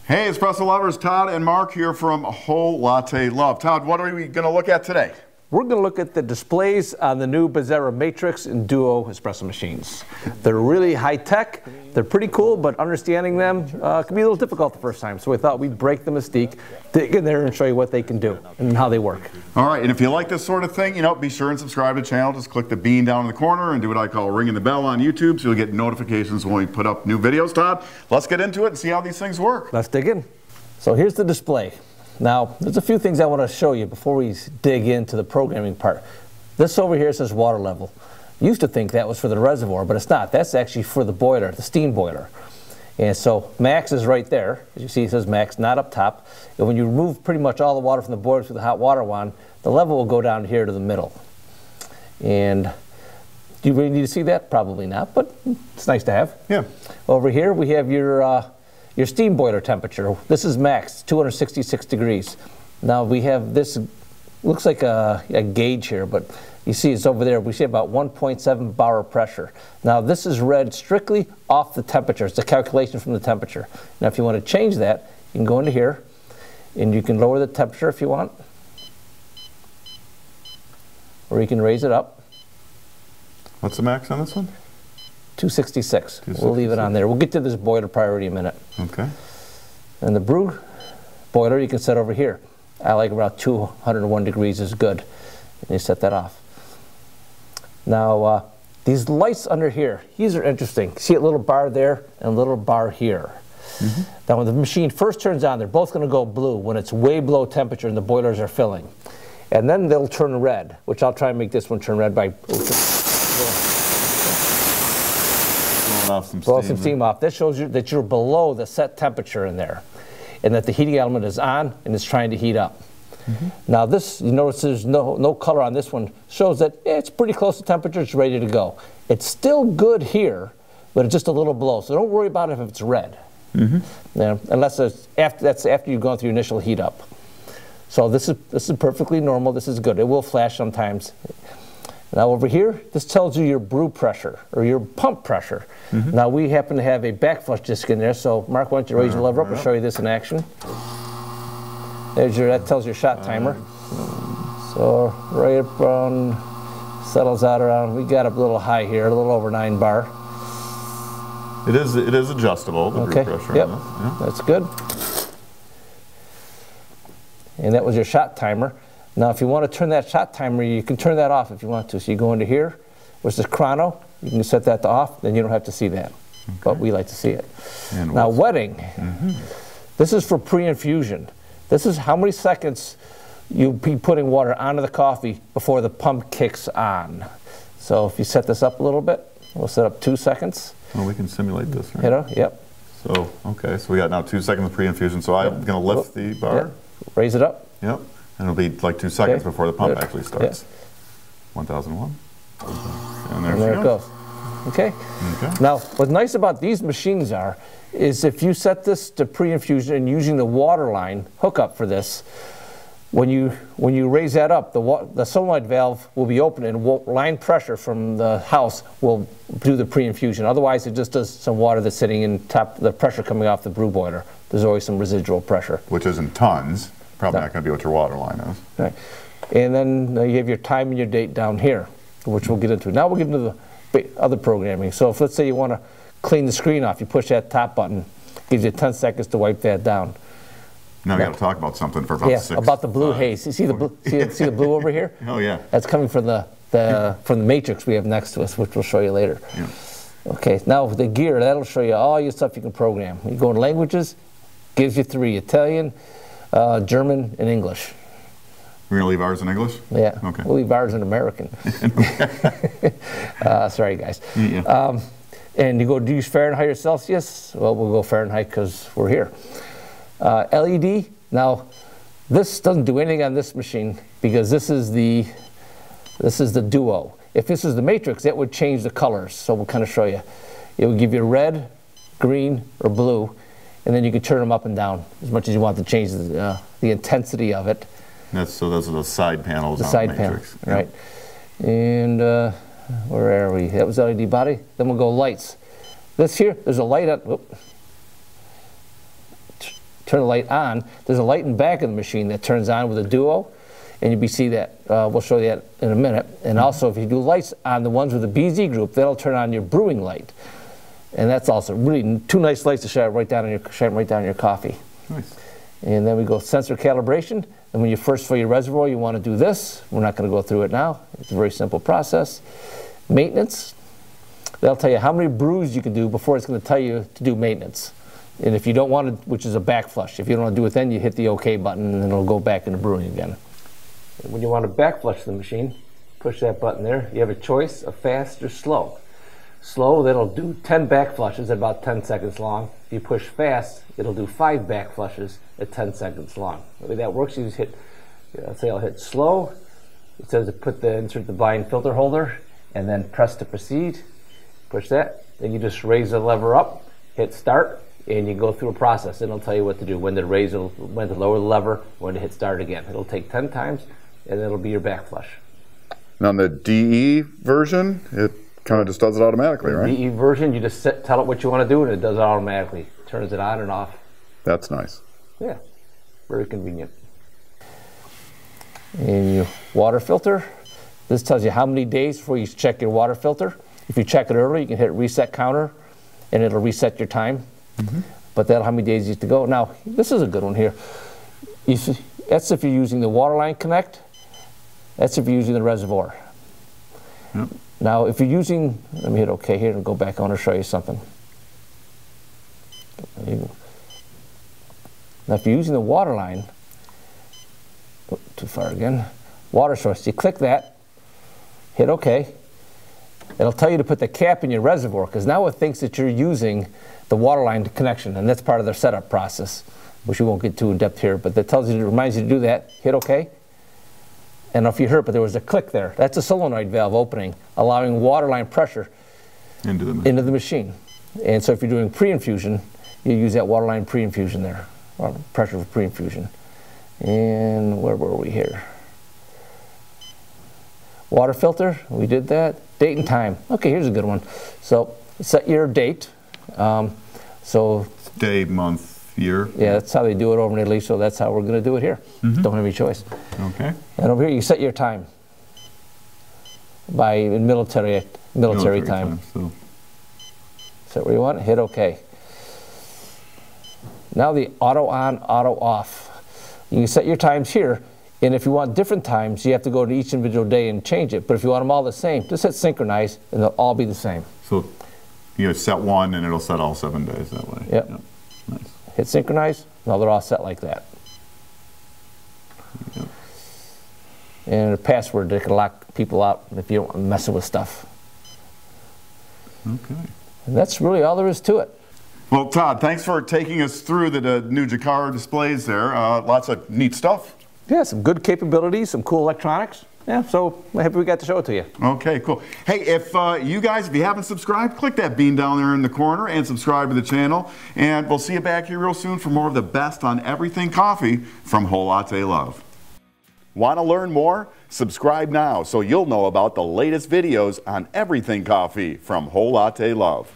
Hey, espresso lovers, Todd and Mark here from Whole Latte Love. Todd, what are we going to look at today? We're going to look at the displays on the new Bezzera Matrix and Duo espresso machines. They're really high-tech, they're pretty cool, but understanding them can be a little difficult the first time. So we thought we'd break the mystique, dig in there and show you what they can do and how they work. All right, and if you like this sort of thing, be sure and subscribe to the channel. Just click the bean down in the corner and do what I call ringing the bell on YouTube so you'll get notifications when we put up new videos, Todd. Let's get into it and see how these things work. Let's dig in. So here's the display. Now, there's a few things I want to show you before we dig into the programming part. This over here says water level. Used to think that was for the reservoir, but it's not. That's actually for the boiler, the steam boiler. And so max is right there. As you see, it says max, not up top. And when you remove pretty much all the water from the boiler through the hot water wand, the level will go down here to the middle. And do you really need to see that? Probably not, but it's nice to have. Yeah. Over here, we have your steam boiler temperature. This is max, 266 degrees. Now we have this, looks like a gauge here, but you see it's over there. We see about 1.7 bar of pressure. Now this is read strictly off the temperature. It's a calculation from the temperature. Now if you want to change that, you can go into here and you can lower the temperature if you want. Or you can raise it up. What's the max on this one? 266. We'll leave it on there. We'll get to this boiler priority in a minute. Okay. And the brew boiler you can set over here. I like about 201 degrees is good. And you set that off. Now these lights under here, these are interesting. See a little bar there and a little bar here. Now when the machine first turns on, they're both going to go blue when it's way below temperature and the boilers are filling. And then they'll turn red, which I'll try and make this one turn red by blow some steam off. This shows you that you're below the set temperature in there and that the heating element is on and it's trying to heat up. Now this, you notice there's no color on this one, shows that it's pretty close to temperature, it's ready to go. It's still good here, but it's just a little below, so don't worry about it if it's red. Unless it's that's after you've gone through your initial heat up. So this is perfectly normal, this is good. It will flash sometimes. Now over here, this tells you your brew pressure, or your pump pressure. Now we happen to have a backflush disc in there, so Mark, why don't you raise your lever up and show you this in action. That tells your shot timer. So right around, settles out around, we got up a little high here, a little over 9 bar. It is adjustable, the brew pressure. Yep, that's good. And that was your shot timer. Now if you want to turn that shot timer, you can turn that off if you want to. So you go into here, which is chrono, you can set that to off, then you don't have to see that. But we like to see it. And now wetting, this is for pre-infusion. This is how many seconds you'll be putting water onto the coffee before the pump kicks on. So if you set this up a little bit, we'll set up 2 seconds. Well, we can simulate this, right? Yep. So, okay, so we got now 2 seconds of pre-infusion. So I'm going to lift the bar. Yep. Raise it up. Yep. And it'll be like 2 seconds before the pump actually starts. 1001. And there it goes. Okay. Now, what's nice about these machines is if you set this to pre-infusion and using the water line hookup for this, when you raise that up, the solenoid valve will be open and line pressure from the house will do the pre-infusion. Otherwise, it just does some water that's sitting in top, the pressure coming off the brew boiler. There's always some residual pressure. Which isn't tons. Probably not going to be what your water line is. Right. And then you have your time and your date down here, which we'll get into. Now we'll get into the other programming. So if let's say you want to clean the screen off, you push that top button, gives you 10 seconds to wipe that down. Now we got to talk about something for about 6. About the blue haze. You see the blue? See the blue over here? Oh yeah. That's coming from the matrix we have next to us, which we'll show you later. Yeah. Okay. Now the gear, that'll show you all your stuff you can program. You go in languages, gives you 3: Italian, German, and English. We're going to leave ours in English? Yeah. Okay. We'll leave ours in American. Sorry, guys. And you go, do you use Fahrenheit or Celsius? Well, we'll go Fahrenheit because we're here. LED. Now, this doesn't do anything on this machine because this is the Duo. If this is the Matrix, that would change the colors. So we'll kind of show you. It will give you red, green, or blue, and then you can turn them up and down as much as you want to change the intensity of it. So those are the side panels. The side panels, right? And where are we? That was LED body. Then we'll go lights. This here, there's a light on. Whoop. turn the light on, there's a light in the back of the machine that turns on with a Duo, and you'll see that. We'll show you that in a minute. And also, if you do lights on the ones with the BZ group, that'll turn on your brewing light. And that's also really two nice lights to shine right down on your coffee. Nice. And then we go sensor calibration. And when you first fill your reservoir, you want to do this. We're not going to go through it now. It's a very simple process. Maintenance. That'll tell you how many brews you can do before it's going to tell you to do maintenance. And if you don't want to, which is a back flush, if you don't want to do it then, you hit the OK button and then it'll go back into brewing again. And when you want to back flush the machine, push that button there. You have a choice of fast or slow. Slow, that'll do 10 back flushes at about 10 seconds long. If you push fast, it'll do 5 back flushes at 10 seconds long. The way that works, you just hit, say I'll hit slow. It says to insert the blind filter holder and then press to proceed. Push that, then you just raise the lever up, hit start, and you go through a process. It'll tell you what to do, when to when to lower the lever, when to hit start again. It'll take 10 times, and it'll be your back flush. And on the DE version, it kind of just does it automatically, right? The DE version, you just tell it what you want to do, and it does it automatically. Turns it on and off. That's nice. Yeah, very convenient. And your water filter. This tells you how many days before you check your water filter. If you check it early, you can hit reset counter, and it'll reset your time. But that'll how many days you have to go. Now, this is a good one here. That's if you're using the waterline connect. That's if you're using the reservoir. Yep. Now, if you're using, let me hit OK here and go back. I want to show you something. Now, if you're using the waterline, oh, too far again, water source, you click that, hit OK. It'll tell you to put the cap in your reservoir, because now it thinks that you're using the waterline connection, and that's part of their setup process, which we won't get too in depth here, but that tells you, it reminds you to do that. Hit OK. And if you heard, but there was a click there. That's a solenoid valve opening, allowing waterline pressure into the machine. And so if you're doing pre-infusion, you use that waterline pre-infusion there, or pressure for pre-infusion. And where were we here? Water filter, we did that. Date and time. Okay, here's a good one. So set your date. Day, month, year. Yeah, that's how they do it over in Italy, so that's how we're going to do it here. Don't have any choice. Okay. And over here, you set your time by military time. So. Set where you want, hit OK. Now the auto on, auto off. You can set your times here, and if you want different times, you have to go to each individual day and change it. But if you want them all the same, just hit synchronize, and they'll all be the same. So you set one, and it'll set all 7 days that way. Yep. Nice. Hit synchronize, now they're all set like that. Yep. And a password that can lock people out if you don't want messing with stuff. Okay. And that's really all there is to it. Well, Todd, thanks for taking us through the new Gicar displays there. Lots of neat stuff. Yeah, some good capabilities, some cool electronics. Yeah, so I'm happy we got to show it to you. Okay, cool. Hey, if you guys, if you haven't subscribed, click that bean down there in the corner and subscribe to the channel. And we'll see you back here real soon for more of the best on everything coffee from Whole Latte Love. Want to learn more? Subscribe now so you'll know about the latest videos on everything coffee from Whole Latte Love.